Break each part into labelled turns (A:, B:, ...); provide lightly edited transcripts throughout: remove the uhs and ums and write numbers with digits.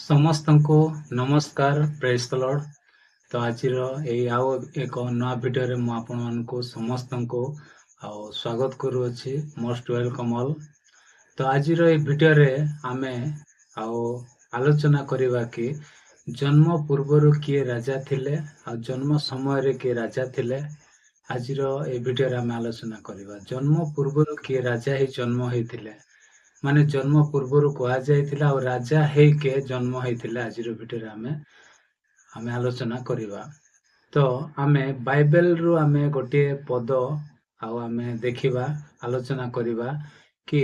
A: ସମସ୍ତଙ୍କୁ ନମସ୍କାର, ପ୍ରେଜ୍ ଦ ଲର୍ଡ। ତ ଆଜିର ଏଇ ଆଉ ଏକ ନୂଆ ଭିଡ଼ିଓରେ ମୁଁ ଆପଣମାନଙ୍କୁ ସମସ୍ତଙ୍କୁ ସ୍ୱାଗତ କରୁଅଛି। Most welcome all. ତ ଆଜିର ଏଇ ଭିଡ଼ିଓରେ ଆମେ ଆଲୋଚନା କରିବା କି ଜନ୍ମ ପୂର୍ବରୁ କିଏ ରାଜା ଥିଲେ ଆଉ ଜନ୍ମ ସମୟରେ କିଏ ରାଜା ଥିଲେ। ଆଜିର ଏଇ ଭିଡ଼ିଓରେ ଆମେ ଆଲୋଚନା କରିବା ଜନ୍ମ ପୂର୍ବରୁ କିଏ ରାଜା ହେଇ ଜନ୍ମ ହେଇଥିଲେ, ମାନେ ଜନ୍ମ ପୂର୍ବରୁ କୁହାଯାଇଥିଲା ଆଉ ରାଜା ହେଇକେ ଜନ୍ମ ହେଇଥିଲେ। ଆଜିର ଭିଡ଼ିଓରେ ଆମେ ଆଲୋଚନା କରିବା। ତ ଆମେ ବାଇବେଲରୁ ଆମେ ଗୋଟିଏ ପଦ ଆମେ ଦେଖିବା, ଆଲୋଚନା କରିବା କି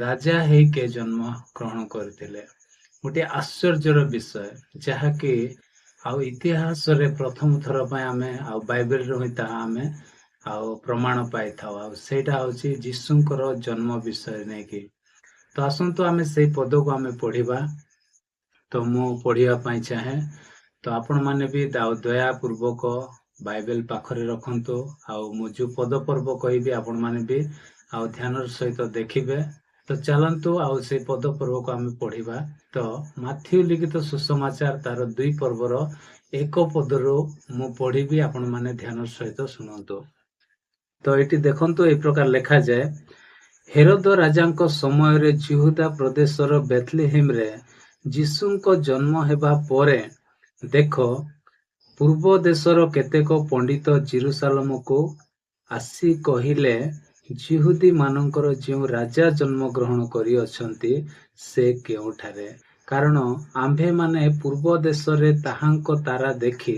A: ରାଜା ହେଇକେ ଜନ୍ମ ଗ୍ରହଣ କରିଥିଲେ। ଗୋଟିଏ ଆଶ୍ଚର୍ଯ୍ୟର ବିଷୟ, ଯାହାକି ଇତିହାସରେ ପ୍ରଥମ ଥର ପାଇଁ ଆମେ ବାଇବେଲରୁ ହିଁ ତାହା ଆମେ ପ୍ରମାଣ ପାଇଥାଉ। ଆଉ ସେଇଟା ହଉଛି ଯୀଶୁଙ୍କର ଜନ୍ମ ବିଷୟରେ ନେଇକି। ତ ଆସନ୍ତୁ ଆମେ ସେଇ ପଦକୁ ଆମେ ପଢିବା। ତ ମୁଁ ପଢିବା ପାଇଁ ଚାହେଁ, ତ ଆପଣମାନେ ବି ଦୟାପୂର୍ବକ ବାଇବେଲ ପାଖରେ ରଖନ୍ତୁ। ଆଉ ମୁଁ ଯୋଉ ପଦ ପର୍ବ କହିବି ଆପଣମାନେ ବି ଧ୍ୟାନର ସହିତ ଦେଖିବେ। ତ ଚାଲନ୍ତୁ ସେଇ ପଦ ପର୍ବକୁ ଆମେ ପଢିବା। ତ ମାଥ୍ୟୁ ଲିଖିତ ସୁସମାଚାର ତାର 2 ପର୍ବର 1 ପଦରୁ ମୁଁ ପଢିବି, ଆପଣମାନେ ଧ୍ୟାନର ସହିତ ଶୁଣନ୍ତୁ। ତ ଏଠି ଦେଖନ୍ତୁ, এই ପ୍ରକାର ଲେଖାଯାଏ, ହେରୋଦ ରାଜାଙ୍କ ସମୟରେ ଜିହୁଦା ପ୍ରଦେଶର ବେଥଲେହେମରେ ଯୀଶୁଙ୍କ ଜନ୍ମ ହେବା ପରେ ଦେଖ, ପୂର୍ବ ଦେଶର କେତେକ ପଣ୍ଡିତ ଜେରୁସାଲେମକୁ ଆସି କହିଲେ, ଯିହୁଦୀ ମାନଙ୍କର ଯେଉଁ ରାଜା ଜନ୍ମ ଗ୍ରହଣ କରିଅଛନ୍ତି ସେ କେଉଁଠାରେ? କାରଣ ଆମ୍ଭେମାନେ ପୂର୍ବ ଦେଶରେ ତାହାଙ୍କ ତାରା ଦେଖି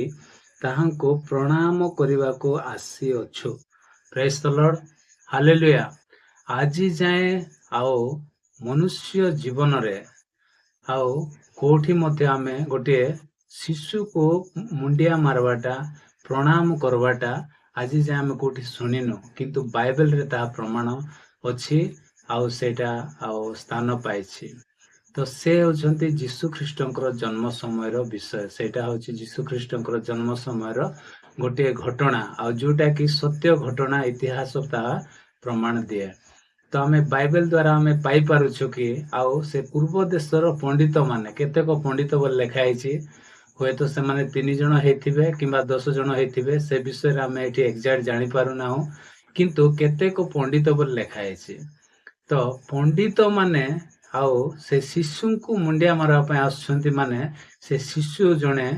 A: ତାହାଙ୍କୁ ପ୍ରଣାମ କରିବାକୁ ଆସିଅଛୁ। ପ୍ରେଜ୍ ଦ ଲର୍ଡ, ହାଲେଲୁୟା। ଆଜି ଯାଏଁ ମନୁଷ୍ୟ ଜୀବନରେ କୋଉଠି ମଧ୍ୟ ଆମେ ଗୋଟିଏ ଶିଶୁକୁ ମୁଣ୍ଡିଆ ମାରବାଟା, ପ୍ରଣାମ କରବାଟା ଆଜି ଯାଏଁ ଆମେ କୋଉଠି ଶୁଣିନୁ, କିନ୍ତୁ ବାଇବେଲରେ ତାହା ପ୍ରମାଣ ଅଛି ଆଉ ସେଇଟା ସ୍ଥାନ ପାଇଛି। ତ ସେ ହେଉଛନ୍ତି ଯୀଶୁ ଖ୍ରୀଷ୍ଟଙ୍କର ଜନ୍ମ ସମୟର ବିଷୟ। ସେଇଟା ହଉଛି ଯୀଶୁ ଖ୍ରୀଷ୍ଟଙ୍କର ଜନ୍ମ ସମୟର ଗୋଟିଏ ଘଟଣା, ଆଉ ଯୋଉଟା କି ସତ୍ୟ ଘଟଣା, ଇତିହାସ ତାହା ପ୍ରମାଣ ଦିଏ। ତ ଆମେ ବାଇବେଲ ଦ୍ଵାରା ଆମେ ପାଇପାରୁଛୁ କି ସେ ପୂର୍ବ ଦେଶର ପଣ୍ଡିତ ମାନେ, କେତେକ ପଣ୍ଡିତ ବୋଲି ଲେଖା ହେଇଛି, ହୁଏତ ସେମାନେ 3 ଜଣ ହେଇଥିବେ କିମ୍ବା 10 ଜଣ ହେଇଥିବେ, ସେ ବିଷୟରେ ଆମେ ଏଠି ଏକ୍ସାକ୍ଟ ଜାଣିପାରୁନାହୁଁ, କିନ୍ତୁ କେତେକ ପଣ୍ଡିତ ବୋଲି ଲେଖା ହେଇଛି। ତ ପଣ୍ଡିତ ମାନେ ସେ ଶିଶୁଙ୍କୁ ମୁଣ୍ଡିଆ ମାରିବା ପାଇଁ ଆସୁଛନ୍ତି, ମାନେ ସେ ଶିଶୁ ଜଣେ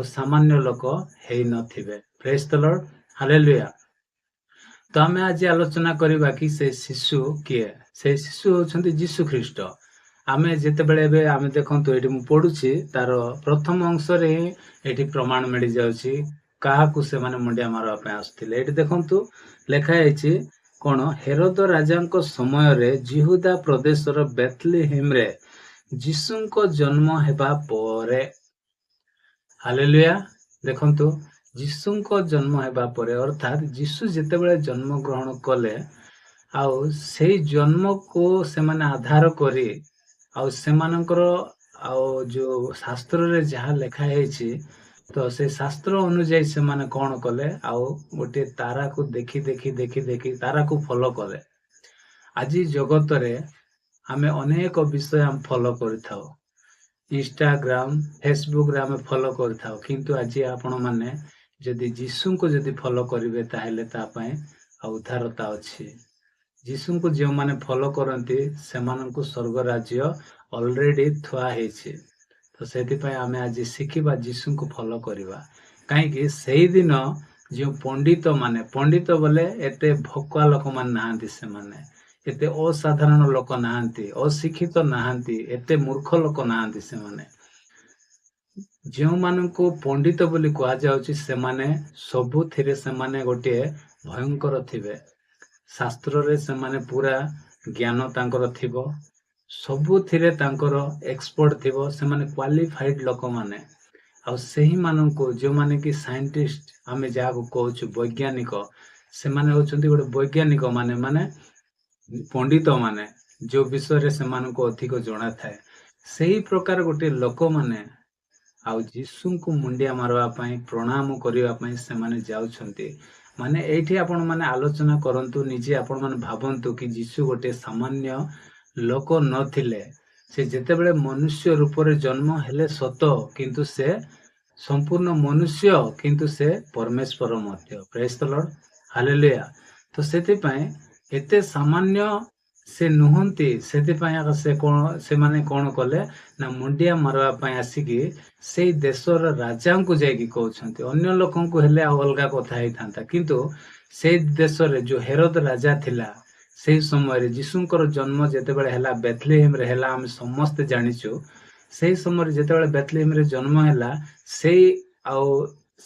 A: ସାମାନ୍ୟ ଲୋକ ହେଇନଥିବେ। ପ୍ରେଜ୍ ଦ ଲର୍ଡ, ହାଲେଲୁୟା। ତ ଆମେ ଆଜି ଆଲୋଚନା କରିବା କି ସେ ଶିଶୁ କିଏ? ସେ ଶିଶୁ ହେଉଛନ୍ତି ଯୀଶୁ ଖ୍ରୀଷ୍ଟ। ଆମେ ଯେତେବେଳେ ଏବେ ଆମେ ଦେଖନ୍ତୁ, ଏଠି ମୁଁ ପଢୁଛି, ତାର ପ୍ରଥମ ଅଂଶରେ ଏଠି ପ୍ରମାଣ ମିଳିଯାଉଛି କାହାକୁ ସେମାନେ ମୁଣ୍ଡିଆ ମାରିବା ପାଇଁ ଆସୁଥିଲେ। ଏଠି ଦେଖନ୍ତୁ ଲେଖା ହେଇଛି କଣ, ହେରୋଦ ରାଜାଙ୍କ ସମୟରେ ଜିହୁଦା ପ୍ରଦେଶର ବେଥଲେହେମରେ ଯୀଶୁଙ୍କ ଜନ୍ମ ହେବା ପରେ। ହାଲେଲୁୟା। ଦେଖନ୍ତୁ, ଯୀଶୁଙ୍କ ଜନ୍ମ ହେବା ପରେ, ଅର୍ଥାତ୍ ଯୀଶୁ ଯେତେବେଳେ ଜନ୍ମ ଗ୍ରହଣ କଲେ, ସେଇ ଜନ୍ମକୁ ସେମାନେ ଆଧାର କରି ସେମାନଙ୍କର ଯୋଉ ଶାସ୍ତ୍ରରେ ଯାହା ଲେଖା ହେଇଛି, ତ ସେ ଶାସ୍ତ୍ର ଅନୁଯାୟୀ ସେମାନେ କଣ କଲେ, ଗୋଟେ ତାରାକୁ ଦେଖି ତାରାକୁ ଫଲୋ କଲେ। ଆଜି ଜଗତରେ ଆମେ ଅନେକ ବିଷୟ ଆମେ ଫଲୋ କରିଥାଉ। ଇନଷ୍ଟାଗ୍ରାମ, ଫେସବୁକରେ ଆମେ ଫଲୋ କରିଥାଉ, କିନ୍ତୁ ଆଜି ଆପଣ ମାନେ ଯଦି ଯୀଶୁଙ୍କୁ ଯଦି ଫଲୋ କରିବେ, ତାହେଲେ ତା ପାଇଁ ଉଦ୍ଧାରତା ଅଛି। ଯୀଶୁଙ୍କୁ ଯେଉଁମାନେ ଫଲୋ କରନ୍ତି, ସେମାନଙ୍କୁ ସ୍ୱର୍ଗ ରାଜ୍ୟ ଅଲରେଡି ଥୁଆ ହେଇଛି। ତ ସେଥିପାଇଁ ଆମେ ଆଜି ଶିଖିବା ଯୀଶୁଙ୍କୁ ଫଲୋ କରିବା। କାହିଁକି? ସେଇଦିନ ଯେଉଁ ପଣ୍ଡିତ ବୋଲେ ଏତେ ଭକୁଆ ଲୋକମାନେ ନାହାନ୍ତି, ସେମାନେ ଏତେ ଅସାଧାରଣ ଲୋକ ନାହାନ୍ତି, ଅଶିକ୍ଷିତ ନାହାନ୍ତି, ଏତେ ମୂର୍ଖ ଲୋକ ନାହାନ୍ତି। ସେମାନେ ଯେଉଁମାନଙ୍କୁ ପଣ୍ଡିତ ବୋଲି କୁହାଯାଉଛି, ସେମାନେ ସବୁଥିରେ ସେମାନେ ଗୋଟିଏ ଭୟଙ୍କର ଥିବେ। ଶାସ୍ତ୍ରରେ ସେମାନେ ପୁରା ଜ୍ଞାନ ତାଙ୍କର ଥିବ, ସବୁଥିରେ ତାଙ୍କର ଏକ୍ସପର୍ଟ ଥିବ। ସେମାନେ କ୍ୱାଲିଫାଇଡ ଲୋକମାନେ। ସେହିମାନଙ୍କୁ ଯେଉଁମାନେ କି ସାଇଣ୍ଟିଷ୍ଟ, ଆମେ ଯାହାକୁ କହୁଛୁ ବୈଜ୍ଞାନିକ, ସେମାନେ ହଉଛନ୍ତି ଗୋଟେ ବୈଜ୍ଞାନିକ ମାନେ ପଣ୍ଡିତ ମାନେ, ଯୋଉ ବିଷୟରେ ସେମାନଙ୍କୁ ଅଧିକ ଜଣା ଥାଏ। ସେହି ପ୍ରକାର ଗୋଟେ ଲୋକମାନେ ଯୀଶୁଙ୍କୁ ମୁଣ୍ଡିଆ ମାରିବା ପାଇଁ, ପ୍ରଣାମ କରିବା ପାଇଁ ସେମାନେ ଯାଉଛନ୍ତି। ମାନେ ଏଇଠି ଆପଣ ମାନେ ଆଲୋଚନା କରନ୍ତୁ, ନିଜେ ଆପଣ ମାନେ ଭାବନ୍ତୁ କି ଯୀଶୁ ଗୋଟେ ସାମାନ୍ୟ ଲୋକ ନଥିଲେ, ସେ ଯେତେବେଳେ ମନୁଷ୍ୟ ରୂପରେ ଜନ୍ମ ହେଲେ ସତ, କିନ୍ତୁ ସେ ସମ୍ପୂର୍ଣ୍ଣ ମନୁଷ୍ୟ, କିନ୍ତୁ ସେ ପରମେଶ୍ୱର ମଧ୍ୟ। ପ୍ରେଜ୍ ଦ ଲର୍ଡ, ହାଲେଲୁୟା। ତ ସେଥିପାଇଁ ଏତେ ସାମାନ୍ୟ ସେ ନୁହନ୍ତି। ସେଥିପାଇଁ ସେମାନେ କଣ କଲେ ନା ମୁଣ୍ଡିଆ ମାରିବା ପାଇଁ ଆସିକି ସେଇ ଦେଶର ରାଜାଙ୍କୁ ଯାଇକି କହୁଛନ୍ତି। ଅନ୍ୟ ଲୋକଙ୍କୁ ହେଲେ ଆଉ ଅଲଗା କଥା ହେଇଥାନ୍ତା, କିନ୍ତୁ ସେଇ ଦେଶରେ ଯୋଉ ହେରୋଦ ରାଜା ଥିଲା, ସେଇ ସମୟରେ ଯୀଶୁଙ୍କର ଜନ୍ମ ଯେତେବେଳେ ହେଲା ବେଥଲେହେମରେ ହେଲା, ଆମେ ସମସ୍ତେ ଜାଣିଛୁ। ସେଇ ସମୟରେ ଯେତେବେଳେ ବେଥଲେହେମରେ ଜନ୍ମ ହେଲା, ସେଇ ଆଉ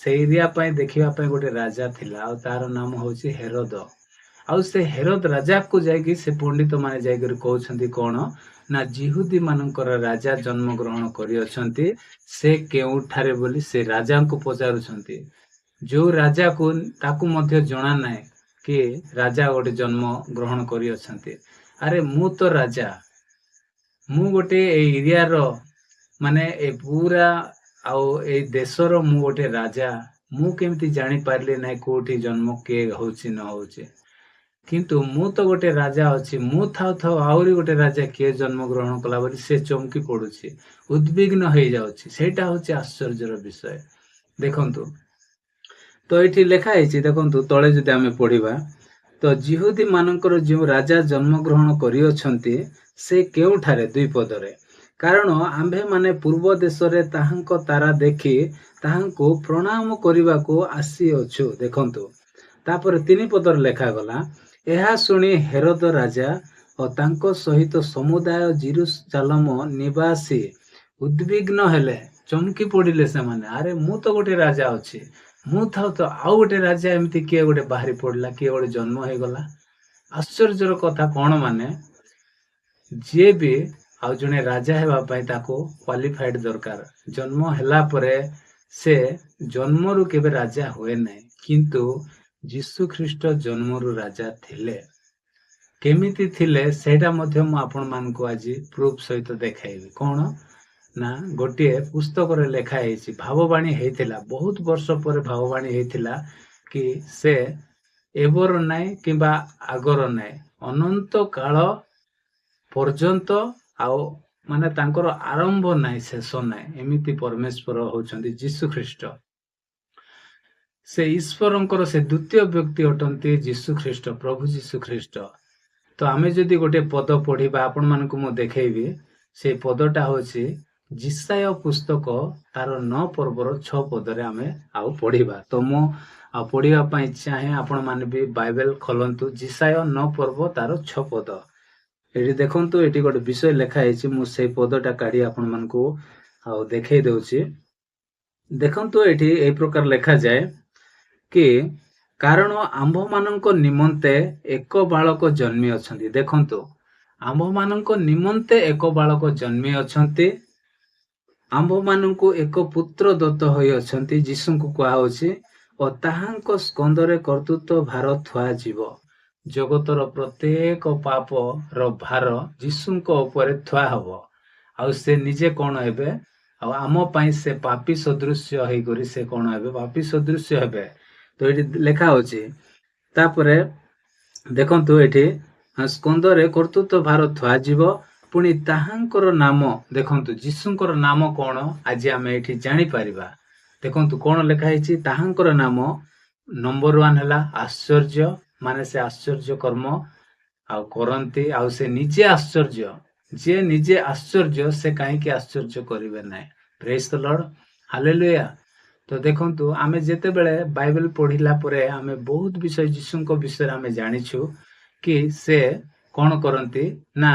A: ସେଇ ଏରିଆ ପାଇଁ ଦେଖିବା ପାଇଁ ଗୋଟେ ରାଜା ଥିଲା, ଆଉ ତାର ନାମ ହଉଛି ହେରୋଦ। ଆଉ ସେ ହେରୋଦ ରାଜାକୁ ଯାଇକି ସେ ପଣ୍ଡିତ ମାନେ ଯାଇକରି କହୁଛନ୍ତି କଣ ନା ଜିହୁଦୀ ମାନଙ୍କର ରାଜା ଜନ୍ମ ଗ୍ରହଣ କରିଅଛନ୍ତି, ସେ କେଉଁଠାରେ ବୋଲି ସେ ରାଜାଙ୍କୁ ପଚାରୁଛନ୍ତି। ଯୋଉ ରାଜାକୁ ତାକୁ ମଧ୍ୟ ଜଣା ନାହିଁ କି ରାଜା ଗୋଟେ ଜନ୍ମ ଗ୍ରହଣ କରିଅଛନ୍ତି। ଆରେ ମୁଁ ତ ରାଜା, ମୁଁ ଗୋଟେ ଏଇ ଏରିଆର ମାନେ ଏ ପୁରା ଆଉ ଏଇ ଦେଶର ମୁଁ ଗୋଟେ ରାଜା, ମୁଁ କେମିତି ଜାଣିପାରିଲି ନାହିଁ କୋଉଠି ଜନ୍ମ କିଏ ହଉଛି ନ ହଉଛି। କିନ୍ତୁ ମୁଁ ତ ଗୋଟେ ରାଜା ଅଛି, ମୁଁ ଥାଉ ଥାଉ ଆହୁରି ଗୋଟେ ରାଜା କିଏ ଜନ୍ମ ଗ୍ରହଣ କଲା ବୋଲି ସେ ଚମକି ପଡୁଛି, ଉଦ୍ବିଗ୍ନ ହେଇଯାଉଛି। ସେଇଟା ହଉଛି ଆଶ୍ଚର୍ଯ୍ୟର ବିଷୟ। ଦେଖନ୍ତୁ, ତ ଏଇଠି ଲେଖା ହେଇଛି, ଦେଖନ୍ତୁ ତଳେ ଯଦି ଆମେ ପଢିବା, ତ ଜିହୁଦୀ ମାନଙ୍କର ଯେଉଁ ରାଜା ଜନ୍ମ ଗ୍ରହଣ କରିଅଛନ୍ତି, ସେ କେଉଁଠାରେ? 2 ପଦରେ, କାରଣ ଆମ୍ଭେମାନେ ପୂର୍ବ ଦେଶରେ ତାହାଙ୍କ ତାରା ଦେଖି ତାହାଙ୍କୁ ପ୍ରଣାମ କରିବାକୁ ଆସିଅଛୁ। ଦେଖନ୍ତୁ, ତାପରେ 3 ପଦରେ ଲେଖାଗଲା, ଏହା ଶୁଣି ହେରୋଦ ରାଜା ଓ ତାଙ୍କ ସହିତ ସମୁଦାୟ ଜେରୁସାଲେମ ନିବାସୀ ଉଦ୍ବିଗ୍ନ ହେଲେ, ଚମକି ପଡିଲେ ସେମାନେ। ଆରେ ମୁଁ ତ ଗୋଟେ ରାଜା ଅଛି, ମୁଁ ଥାଉ ତ ଆଉ ଗୋଟେ ରାଜା ଏମିତି କିଏ ଗୋଟେ ବାହାରି ପଡିଲା, କିଏ ଗୋଟେ ଜନ୍ମ ହେଇଗଲା। ଆଶ୍ଚର୍ଯ୍ୟର କଥା କଣ, ମାନେ ଯିଏ ବି ଆଉ ଜଣେ ରାଜା ହେବା ପାଇଁ ତାକୁ କ୍ୱାଲିଫାଇଡ ଦରକାର। ଜନ୍ମ ହେଲା ପରେ ସେ ଜନ୍ମରୁ କେବେ ରାଜା ହୁଏ ନାହିଁ, କିନ୍ତୁ ଯୀଶୁ ଖ୍ରୀଷ୍ଟ ଜନ୍ମରୁ ରାଜା ଥିଲେ। କେମିତି ଥିଲେ ସେଇଟା ମଧ୍ୟ ମୁଁ ଆପଣମାନଙ୍କୁ ଆଜି ପ୍ରୁଫ ସହିତ ଦେଖାଇବି। କଣ ନା ଗୋଟିଏ ପୁସ୍ତକରେ ଲେଖା ହେଇଛି, ଭାବବାଣୀ ହେଇଥିଲା, ବହୁତ ବର୍ଷ ପରେ ଭାବବାଣୀ ହେଇଥିଲା କି ସେ ଏବର ନାହିଁ କିମ୍ବା ଆଗର ନାହିଁ, ଅନନ୍ତ କାଳ ପର୍ଯ୍ୟନ୍ତ, ଆଉ ମାନେ ତାଙ୍କର ଆରମ୍ଭ ନାହିଁ, ଶେଷ ନାହିଁ। ଏମିତି ପରମେଶ୍ୱର ହଉଛନ୍ତି ଯୀଶୁ ଖ୍ରୀଷ୍ଟ। ସେ ଈଶ୍ୱରଙ୍କର ସେ ଦ୍ୱିତୀୟ ବ୍ୟକ୍ତି ଅଟନ୍ତି ଯୀଶୁ ଖ୍ରୀଷ୍ଟ, ପ୍ରଭୁ ଯୀଶୁ ଖ୍ରୀଷ୍ଟ। ତ ଆମେ ଯଦି ଗୋଟେ ପଦ ପଢିବା, ଆପଣମାନଙ୍କୁ ମୁଁ ଦେଖେଇବି। ସେଇ ପଦଟା ହଉଛି ଜିସାୟ ପୁସ୍ତକ ତାର 9 ପର୍ବର 6 ପଦରେ ଆମେ ଆଉ ପଢିବା। ତ ମୁଁ ଆଉ ପଢିବା ପାଇଁ ଚାହେଁ, ଆପଣମାନେ ବି ବାଇବେଲ ଖୋଲନ୍ତୁ, ଜିସାୟ 9 ପର୍ବ ତାର 6 ପଦ। ଏଠି ଦେଖନ୍ତୁ, ଏଠି ଗୋଟେ ବିଷୟ ଲେଖା ହେଇଛି, ମୁଁ ସେଇ ପଦଟା କାଢି ଆପଣମାନଙ୍କୁ ଆଉ ଦେଖେଇ ଦଉଛି। ଦେଖନ୍ତୁ, ଏଠି এই ପ୍ରକାର ଲେଖାଯାଏ କି କାରଣ ଆମ୍ଭମାନଙ୍କ ନିମନ୍ତେ ଏକ ବାଳକ ଜନ୍ମି ଅଛନ୍ତି। ଦେଖନ୍ତୁ, ଆମ୍ଭମାନଙ୍କ ନିମନ୍ତେ ଏକ ବାଳକ ଜନ୍ମି ଅଛନ୍ତି, ଆମ୍ଭମାନଙ୍କୁ ଏକ ପୁତ୍ର ଦତ୍ତ ହୋଇଅଛନ୍ତି, ଯୀଶୁଙ୍କୁ କୁହାହଉଛି, ଓ ତାହାଙ୍କ ସ୍କନ୍ଧରେ କର୍ତ୍ତୃତ୍ୱ ଭାର ଥୁଆଯିବ। ଜଗତର ପ୍ରତ୍ୟେକ ପାପର ଭାର ଯୀଶୁଙ୍କ ଉପରେ ଥୁଆ ହବ, ଆଉ ସେ ନିଜେ କଣ ହେବେ, ଆଉ ଆମ ପାଇଁ ସେ ପାପୀ ସଦୃଶ୍ୟ ହେଇକରି ସେ କଣ ହେବେ, ପାପୀ ସଦୃଶ୍ୟ ହେବେ। ତ ଏଠି ଲେଖା ହଉଛି, ତାପରେ ଦେଖନ୍ତୁ, ଏଠି ସ୍କନ୍ଧରେ କର୍ତ୍ତୃତ୍ୱ ଭାର ଥୁଆଯିବ, ପୁଣି ତାହାଙ୍କର ନାମ, ଦେଖନ୍ତୁ ଯୀଶୁଙ୍କର ନାମ କଣ ଆଜି ଆମେ ଏଠି ଜାଣିପାରିବା। ଦେଖନ୍ତୁ କଣ ଲେଖା ହେଇଛି, ତାହାଙ୍କର ନାମ ନମ୍ବର 1 ହେଲା ଆଶ୍ଚର୍ଯ୍ୟ, ମାନେ ସେ ଆଶ୍ଚର୍ଯ୍ୟ କର୍ମ ଆଉ କରନ୍ତି, ଆଉ ସେ ନିଜେ ଆଶ୍ଚର୍ଯ୍ୟ। ଯିଏ ନିଜେ ଆଶ୍ଚର୍ଯ୍ୟ, ସେ କାହିଁକି ଆଶ୍ଚର୍ଯ୍ୟ କରିବେ ନାହିଁ। ପ୍ରେଜ୍ ଦ ଲର୍ଡ, ହାଲେଲୁୟା। ତ ଦେଖନ୍ତୁ, ଆମେ ଯେତେବେଳେ ବାଇବେଲ ପଢିଲା ପରେ ଆମେ ବହୁତ ବିଷୟ ଯୀଶୁଙ୍କ ବିଷୟରେ ଆମେ ଜାଣିଛୁ କି ସେ କଣ କରନ୍ତି ନା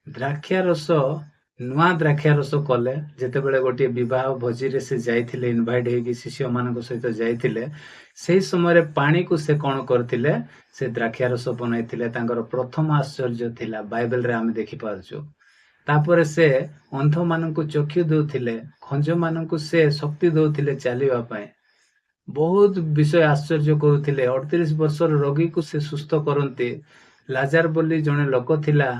A: ଦ୍ରାକ୍ଷା ରସ, ନୂଆ ଦ୍ରାକ୍ଷା ରସ କଲେ। ଯେତେବେଳେ ଗୋଟିଏ ବିବାହ ଭୋଜିରେ ସେ ଯାଇଥିଲେ, ଇନଭାଇଟ ହେଇକି ଶିଷ୍ୟମାନଙ୍କ ସହିତ ଯାଇଥିଲେ, ସେଇ ସମୟରେ ପାଣିକୁ ସେ କଣ କରିଥିଲେ, ସେ ଦ୍ରାକ୍ଷା ରସ ବନାଇଥିଲେ। ତାଙ୍କର ପ୍ରଥମ ଆଶ୍ଚର୍ଯ୍ୟ ଥିଲା, ବାଇବେଲରେ ଆମେ ଦେଖିପାରୁଛୁ। ତାପରେ ସେ ଅନ୍ଧମାନଙ୍କୁ ଚକ୍ଷୁ ଦେଉଥିଲେ, ଖଞ୍ଜମାନଙ୍କୁ ସେ ଶକ୍ତି ଦେଉଥିଲେ ଚାଲିବା ପାଇଁ, ବହୁତ ବିଷୟ ଆଶ୍ଚର୍ଯ୍ୟ କରୁଥିଲେ। 38 ବର୍ଷର ରୋଗୀକୁ ସେ ସୁସ୍ଥ କରନ୍ତି। ଲାଜାର ବୋଲି ଜଣେ ଲୋକ ଥିଲା,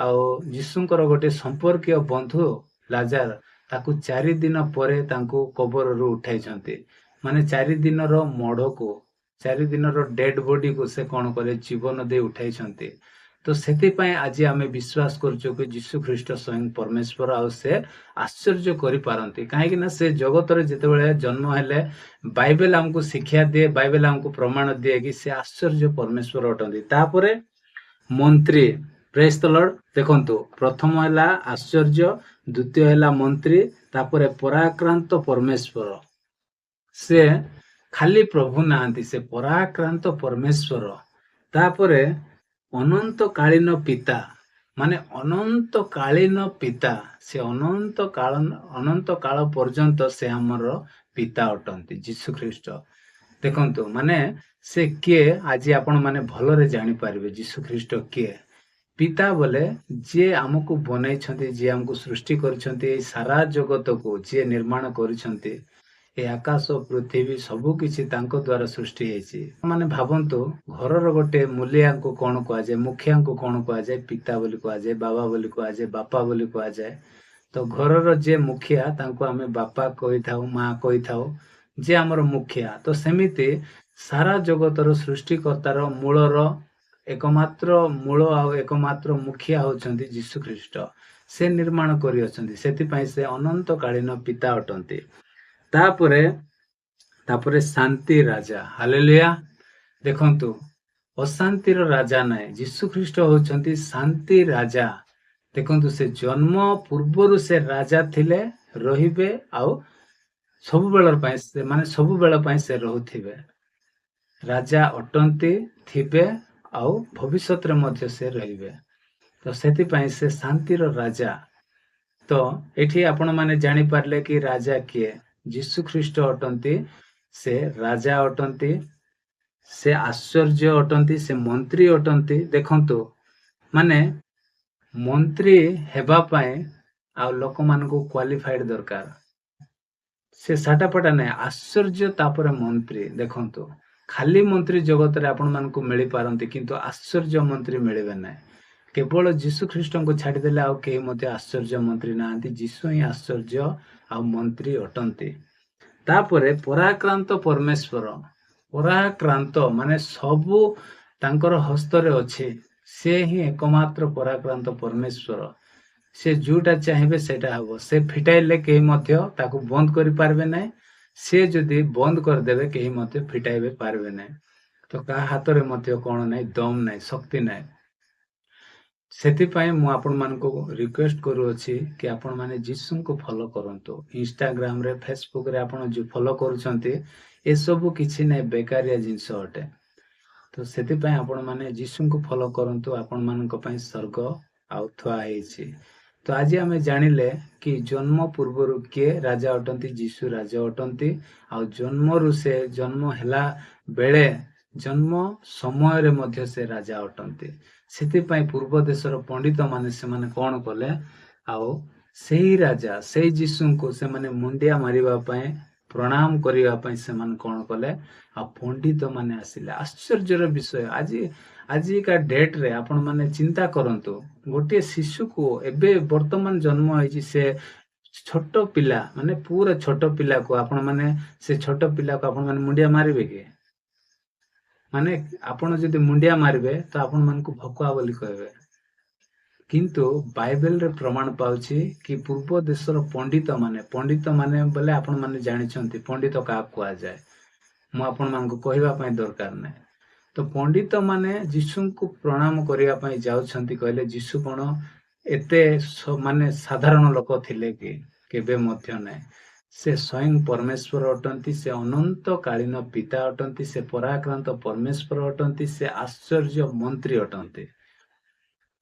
A: ଆଉ ଯୀଶୁଙ୍କର ଗୋଟେ ସମ୍ପର୍କୀୟ ବନ୍ଧୁ ଲାଜାର, ତାକୁ 4 ଦିନ ପରେ ତାଙ୍କୁ କବରରୁ ଉଠାଇଛନ୍ତି। ମାନେ 4 ଦିନର ମଢକୁ, 4 ଦିନର ଡେଡ ବଡିକୁ ସେ କଣ କଲେ, ଜୀବନ ଦେଇ ଉଠାଇଛନ୍ତି। ତ ସେଥିପାଇଁ ଆଜି ଆମେ ବିଶ୍ୱାସ କରୁଛୁ କି ଯୀଶୁ ଖ୍ରୀଷ୍ଟ ସ୍ୱୟଂ ପରମେଶ୍ୱର, ଆଉ ସେ ଆଶ୍ଚର୍ଯ୍ୟ କରିପାରନ୍ତି। କାହିଁକି ନା ସେ ଜଗତରେ ଯେତେବେଳେ ଜନ୍ମ ହେଲେ ବାଇବେଲ ଆମକୁ ଶିକ୍ଷା ଦିଏ, ବାଇବେଲ ଆମକୁ ପ୍ରମାଣ ଦିଏ କି ସେ ଆଶ୍ଚର୍ଯ୍ୟ ପରମେଶ୍ୱର ଅଟନ୍ତି। ତାପରେ ମନ୍ତ୍ରୀ, ପ୍ରେଜ୍ ଦ ଲର୍ଡ। ଦେଖନ୍ତୁ, ପ୍ରଥମ ହେଲା ଆଶ୍ଚର୍ଯ୍ୟ, ଦ୍ୱିତୀୟ ହେଲା ମନ୍ତ୍ରୀ, ତାପରେ ପରାକ୍ରାନ୍ତ ପରମେଶ୍ୱର। ସେ ଖାଲି ପ୍ରଭୁ ନାହାନ୍ତି, ସେ ପରାକ୍ରାନ୍ତ ପରମେଶ୍ୱର। ତାପରେ ଅନନ୍ତକାଳୀନ ପିତା, ମାନେ ଅନନ୍ତକାଳୀନ ପିତା। ସେ ଅନନ୍ତ କାଳ ପର୍ଯ୍ୟନ୍ତ ସେ ଆମର ପିତା ଅଟନ୍ତି, ଯୀଶୁ ଖ୍ରୀଷ୍ଟ। ଦେଖନ୍ତୁ, ମାନେ ସେ କିଏ ଆଜି ଆପଣ ମାନେ ଭଲରେ ଜାଣିପାରିବେ ଯୀଶୁ ଖ୍ରୀଷ୍ଟ କିଏ। ପିତା ବୋଲେ ଯିଏ ଆମକୁ ବନେଇଛନ୍ତି, ଯିଏ ଆମକୁ ସୃଷ୍ଟି କରିଛନ୍ତି, ଏଇ ସାରା ଜଗତକୁ ଯିଏ ନିର୍ମାଣ କରିଛନ୍ତି। ଏ ଆକାଶ ପୃଥିବୀ ସବୁ କିଛି ତାଙ୍କ ଦ୍ୱାରା ସୃଷ୍ଟି ହେଇଛି। ମାନେ ଭାବନ୍ତୁ, ଘରର ଗୋଟେ ମୂଲିଆଙ୍କୁ କଣ କୁହାଯାଏ, ମୁଖିଆଙ୍କୁ କଣ କୁହାଯାଏ? ପିତା ବୋଲି କୁହାଯାଏ, ବାବା ବୋଲି କୁହାଯାଏ, ବାପା ବୋଲି କୁହାଯାଏ। ତ ଘରର ଯିଏ ମୁଖିଆ ତାଙ୍କୁ ଆମେ ବାପା କହିଥାଉ, ମା କହିଥାଉ, ଯିଏ ଆମର ମୁଖିଆ। ତ ସେମିତି ସାରା ଜଗତର ସୃଷ୍ଟିକର୍ତ୍ତାର ମୂଳର ଏକମାତ୍ର ମୂଳ ଆଉ ଏକମାତ୍ର ମୁଖିଆ ହଉଛନ୍ତି ଯୀଶୁ ଖ୍ରୀଷ୍ଟ। ସେ ନିର୍ମାଣ କରିଅଛନ୍ତି, ସେଥିପାଇଁ ସେ ଅନନ୍ତକାଳୀନ ପିତା ଅଟନ୍ତି। ତାପରେ ଶାନ୍ତି ରାଜା, ହାଲେଲୁୟା। ଦେଖନ୍ତୁ, ଅଶାନ୍ତିର ରାଜା ନାହିଁ, ଯୀଶୁ ଖ୍ରୀଷ୍ଟ ହଉଛନ୍ତି ଶାନ୍ତି ରାଜା। ଦେଖନ୍ତୁ, ସେ ଜନ୍ମ ପୂର୍ବରୁ ସେ ରାଜା ଥିଲେ, ରହିବେ, ଆଉ ସବୁବେଳ ପାଇଁ ସବୁବେଳ ପାଇଁ ସେ ରହୁଥିବେ। ରାଜା ଅଟନ୍ତି, ଥିବେ, ଆଉ ଭବିଷ୍ୟତରେ ମଧ୍ୟ ସେ ରହିବେ। ତ ସେଥିପାଇଁ ସେ ଶାନ୍ତିର ରାଜା। ତ ଏଠି ଆପଣ ମାନେ ଜାଣିପାରିଲେ କି ରାଜା କିଏ? ଯୀଶୁ ଖ୍ରୀଷ୍ଟ ଅଟନ୍ତି, ସେ ରାଜା ଅଟନ୍ତି, ସେ ଆଶ୍ଚର୍ଯ୍ୟ ଅଟନ୍ତି, ସେ ମନ୍ତ୍ରୀ ଅଟନ୍ତି। ଦେଖନ୍ତୁ, ମାନେ ମନ୍ତ୍ରୀ ହେବା ପାଇଁ ଆଉ ଲୋକମାନଙ୍କୁ କ୍ୱାଲିଫାଇଡ ଦରକାର। ସେ ସାଟାପାଟା ନାହିଁ, ଆଶ୍ଚର୍ଯ୍ୟ ତାପରେ ମନ୍ତ୍ରୀ। ଦେଖନ୍ତୁ, ଖାଲି ମନ୍ତ୍ରୀ ଜଗତରେ ଆପଣ ମାନଙ୍କୁ ମିଳିପାରନ୍ତି, କିନ୍ତୁ ଆଶ୍ଚର୍ଯ୍ୟ ମନ୍ତ୍ରୀ ମିଳିବେ ନାହିଁ। କେବଳ ଯୀଶୁ ଖ୍ରୀଷ୍ଟଙ୍କୁ ଛାଡ଼ିଦେଲେ ଆଉ କେହି ମଧ୍ୟ ଆଶ୍ଚର୍ଯ୍ୟ ମନ୍ତ୍ରୀ ନାହାନ୍ତି। ଯୀଶୁ ହିଁ ଆଶ୍ଚର୍ଯ୍ୟ ଆଉ ମନ୍ତ୍ରୀ ଅଟନ୍ତି। ତାପରେ ପରାକ୍ରାନ୍ତ ପରମେଶ୍ୱର। ପରାକ୍ରାନ୍ତ ମାନେ ସବୁ ତାଙ୍କର ହସ୍ତରେ ଅଛି। ସେ ହିଁ ଏକମାତ୍ର ପରାକ୍ରାନ୍ତ ପରମେଶ୍ୱର। ସେ ଯୋଉଟା ଚାହିଁବେ ସେଇଟା ହବ। ସେ ଫିଟାଇଲେ କେହି ମଧ୍ୟ ତାକୁ ବନ୍ଦ କରିପାରିବେ ନାହିଁ। ସେ ଯଦି ବନ୍ଦ କରିଦେବେ କେହି ମଧ୍ୟ ଫିଟାଇବେ ପାରିବେ ନାହିଁ। ତ କାହା ହାତରେ ମଧ୍ୟ କଣ ନାହିଁ, ଦମ ନାହିଁ, ଶକ୍ତି ନାହିଁ। ସେଥିପାଇଁ ମୁଁ ଆପଣମାନଙ୍କୁ ରିକ୍ୱେଷ୍ଟ କରୁଅଛି କି ଆପଣମାନେ ଯୀଶୁଙ୍କୁ ଫଲୋ କରନ୍ତୁ। ଇନଷ୍ଟାଗ୍ରାମରେ, ଫେସବୁକରେ ଆପଣ ଯୋଉ ଫଲୋ କରୁଛନ୍ତି, ଏସବୁ କିଛି ନାହିଁ, ବେକାରିଆ ଜିନିଷ ଅଟେ। ତ ସେଥିପାଇଁ ଆପଣମାନେ ଯୀଶୁଙ୍କୁ ଫଲୋ କରନ୍ତୁ। ଆପଣମାନଙ୍କ ପାଇଁ ସ୍ୱର୍ଗ ଆଉ ଥୁଆ ହେଇଛି। ତ ଆଜି ଆମେ ଜାଣିଲେ କି ଜନ୍ମ ପୂର୍ବରୁ କିଏ ରାଜା ଅଟନ୍ତି? ଯୀଶୁ ରାଜା ଅଟନ୍ତି। ଆଉ ଜନ୍ମରୁ ସେ ଜନ୍ମ ହେଲା ବେଳେ, ଜନ୍ମ ସମୟରେ ମଧ୍ୟ ସେ ରାଜା ଅଟନ୍ତି। ସେଥିପାଇଁ ପୂର୍ବ ଦେଶର ପଣ୍ଡିତ ମାନେ ସେମାନେ କଣ କଲେ, ଆଉ ସେଇ ରାଜା, ସେଇ ଯୀଶୁଙ୍କୁ ସେମାନେ ମୁଣ୍ଡିଆ ମାରିବା ପାଇଁ, ପ୍ରଣାମ କରିବା ପାଇଁ ସେମାନେ କଣ କଲେ, ଆଉ ପଣ୍ଡିତ ମାନେ ଆସିଲେ। ଆଶ୍ଚର୍ଯ୍ୟର ବିଷୟ, ଆଜିକା ଡେଟରେ ଆପଣ ମାନେ ଚିନ୍ତା କରନ୍ତୁ, ଗୋଟିଏ ଶିଶୁକୁ ଏବେ ବର୍ତ୍ତମାନ ଜନ୍ମ ହେଇଛି, ସେ ଛୋଟ ପିଲା, ମାନେ ପୁରା ଛୋଟ ପିଲାକୁ ଆପଣ ମାନେ, ସେ ଛୋଟ ପିଲାକୁ ଆପଣ ମାନେ ମୁଣ୍ଡିଆ ମାରିବେ କି? ମାନେ ଆପଣ ଯଦି ମୁଣ୍ଡିଆ ମାରିବେ ତ ଆପଣ ମାନଙ୍କୁ ଭକୁଆ ବୋଲି କହିବେ। କିନ୍ତୁ ବାଇବେଲରେ ପ୍ରମାଣ ପାଉଛି କି ପୂର୍ବ ଦେଶର ପଣ୍ଡିତ ମାନେ ବୋଲେ ଆପଣ ମାନେ ଜାଣିଛନ୍ତି ପଣ୍ଡିତ କାହାକୁ କୁହାଯାଏ। ମୁଁ ଆପଣ ମାନଙ୍କୁ କହିବା ପାଇଁ ଦରକାର ନାହିଁ। ତ ପଣ୍ଡିତ ମାନେ ଯୀଶୁଙ୍କୁ ପ୍ରଣାମ କରିବା ପାଇଁ ଯାଉଛନ୍ତି, କହିଲେ ଯୀଶୁ କଣ ଏତେ ମାନେ ସାଧାରଣ ଲୋକ ଥିଲେ କି? କେବେ ମଧ୍ୟ ନାହିଁ। ସେ ସ୍ୱୟଂ ପରମେଶ୍ୱର ଅଟନ୍ତି, ସେ ଅନନ୍ତ କାଳୀନ ପିତା ଅଟନ୍ତି, ସେ ପରାକ୍ରାନ୍ତ ପରମେଶ୍ୱର ଅଟନ୍ତି, ସେ ଆଶ୍ଚର୍ଯ୍ୟ ମନ୍ତ୍ରୀ ଅଟନ୍ତି।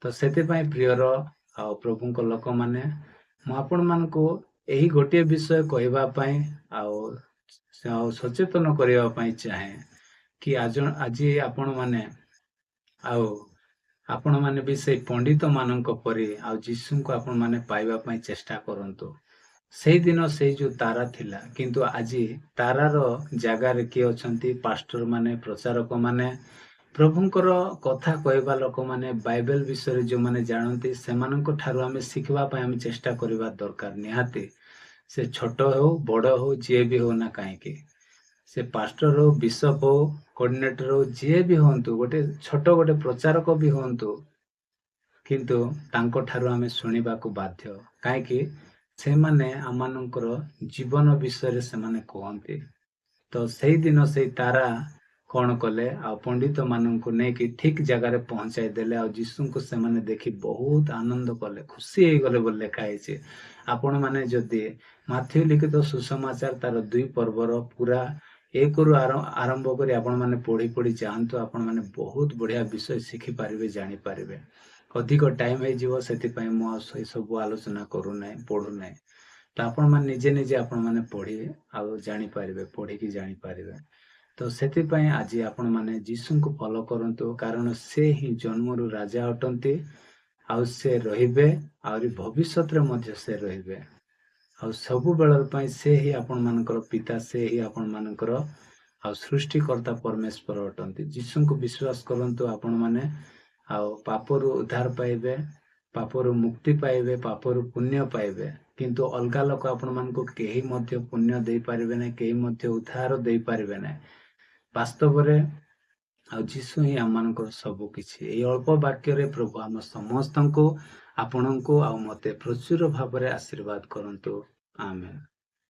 A: ତ ସେଥିପାଇଁ ପ୍ରିୟର ଆଉ ପ୍ରଭୁଙ୍କ ଲୋକମାନେ, ମୁଁ ଆପଣମାନଙ୍କୁ ଏହି ଗୋଟିଏ ବିଷୟ କହିବା ପାଇଁ ଆଉ ସଚେତନ କରିବା ପାଇଁ ଚାହେଁ କି ଆଜି ଆପଣମାନେ ବି ସେଇ ପଣ୍ଡିତ ମାନଙ୍କ ପରି ଆଉ ଯୀଶୁଙ୍କୁ ଆପଣମାନେ ପାଇବା ପାଇଁ ଚେଷ୍ଟା କରନ୍ତୁ। ସେଇଦିନ ସେଇ ଯୋଉ ତାରା ଥିଲା, କିନ୍ତୁ ଆଜି ତାରାର ଜାଗାରେ କିଏ ଅଛନ୍ତି? ପାଷ୍ଟର ମାନେ, ପ୍ରଚାରକ ମାନେ, ପ୍ରଭୁଙ୍କର କଥା କହିବା ଲୋକମାନେ, ବାଇବେଲ ବିଷୟରେ ଯୋଉମାନେ ଜାଣନ୍ତି, ସେମାନଙ୍କ ଠାରୁ ଆମେ ଶିଖିବା ପାଇଁ ଆମେ ଚେଷ୍ଟା କରିବା ଦରକାର ନିହାତି। ସେ ଛୋଟ ହଉ, ବଡ ହଉ, ଯିଏ ବି ହଉ ନା କାହିଁକି, ସେ ପାଷ୍ଟର ହଉ, ବିଶପ ହଉ, କୋଅର୍ଡିନେଟର ହଉ, ଯିଏ ବି ହୁଅନ୍ତୁ, ଗୋଟେ ପ୍ରଚାରକ ବି ହୁଅନ୍ତୁ, କିନ୍ତୁ ତାଙ୍କ ଠାରୁ ଆମେ ଶୁଣିବାକୁ ବାଧ୍ୟ, କାହିଁକି ସେମାନେ ଆମମାନଙ୍କର ଜୀବନ ବିଷୟରେ ସେମାନେ କୁହନ୍ତି। ତ ସେଇଦିନ ସେଇ ତାରା କଣ କଲେ, ଆଉ ପଣ୍ଡିତ ମାନଙ୍କୁ ନେଇକି ଠିକ ଜାଗାରେ ପହଞ୍ଚାଇ ଦେଲେ, ଆଉ ଯୀଶୁଙ୍କୁ ସେମାନେ ଦେଖି ବହୁତ ଆନନ୍ଦ କଲେ, ଖୁସି ହେଇଗଲେ ବୋଲି ଲେଖା ହେଇଛି। ଆପଣ ମାନେ ଯଦି ମାଥ୍ୟୁ ଲିଖିତ ସୁସମାଚାର ତାର 2 ପର୍ବର ପୁରା 1ରୁ ଆରମ୍ଭ କରି ଆପଣ ମାନେ ପଢି ଯାଆନ୍ତୁ, ଆପଣ ମାନେ ବହୁତ ବଢିଆ ବିଷୟ ଶିଖିପାରିବେ, ଜାଣିପାରିବେ। ଅଧିକ ଟାଇମ ହେଇଯିବ, ସେଥିପାଇଁ ମୁଁ ଆଉ ସେ ସବୁ ଆଲୋଚନା କରୁନାହିଁ, ପଢୁନାହିଁ। ତ ଆପଣ ମାନେ ନିଜେ ନିଜେ ଆପଣ ମାନେ ପଢି ଆଉ ଜାଣିପାରିବେ, ପଢିକି ଜାଣିପାରିବେ। ତ ସେଥିପାଇଁ ଆଜି ଆପଣ ମାନେ ଯୀଶୁଙ୍କୁ ଫଲୋ କରନ୍ତୁ, କାରଣ ସେ ହିଁ ଜନ୍ମରୁ ରାଜା ଅଟନ୍ତି, ଆଉ ସେ ରହିବେ, ଆହୁରି ଭବିଷ୍ୟତରେ ମଧ୍ୟ ସେ ରହିବେ, ଆଉ ସବୁବେଳ ପାଇଁ ସେ ହିଁ ଆପଣ ମାନଙ୍କର ପିତା, ସେ ହିଁ ଆପଣ ମାନଙ୍କର ଆଉ ସୃଷ୍ଟିକର୍ତ୍ତା ପରମେଶ୍ୱର ଅଟନ୍ତି। ଯୀଶୁଙ୍କୁ ବିଶ୍ୱାସ କରନ୍ତୁ ଆପଣ ମାନେ, ଆଉ ପାପରୁ ଉଦ୍ଧାର ପାଇବେ, ପାପରୁ ମୁକ୍ତି ପାଇବେ, ପାପରୁ ପୁଣ୍ୟ ପାଇବେ। କିନ୍ତୁ ଅଲଗା ଲୋକ ଆପଣ ମାନଙ୍କୁ କେହି ମଧ୍ୟ ପୁଣ୍ୟ ଦେଇପାରିବେ ନାହିଁ, କେହି ମଧ୍ୟ ଉଦ୍ଧାର ଦେଇପାରିବେ ନାହିଁ। ବାସ୍ତବରେ ଆଉ ଯୀଶୁ ହିଁ ଆମମାନଙ୍କର ସବୁ କିଛି। ଏଇ ଅଳ୍ପ ବାକ୍ୟରେ ପ୍ରଭୁ ଆମ ସମସ୍ତଙ୍କୁ, ଆପଣଙ୍କୁ ଆଉ ମତେ ପ୍ରଚୁର ଭାବରେ ଆଶୀର୍ବାଦ କରନ୍ତୁ। ଆମେନ୍।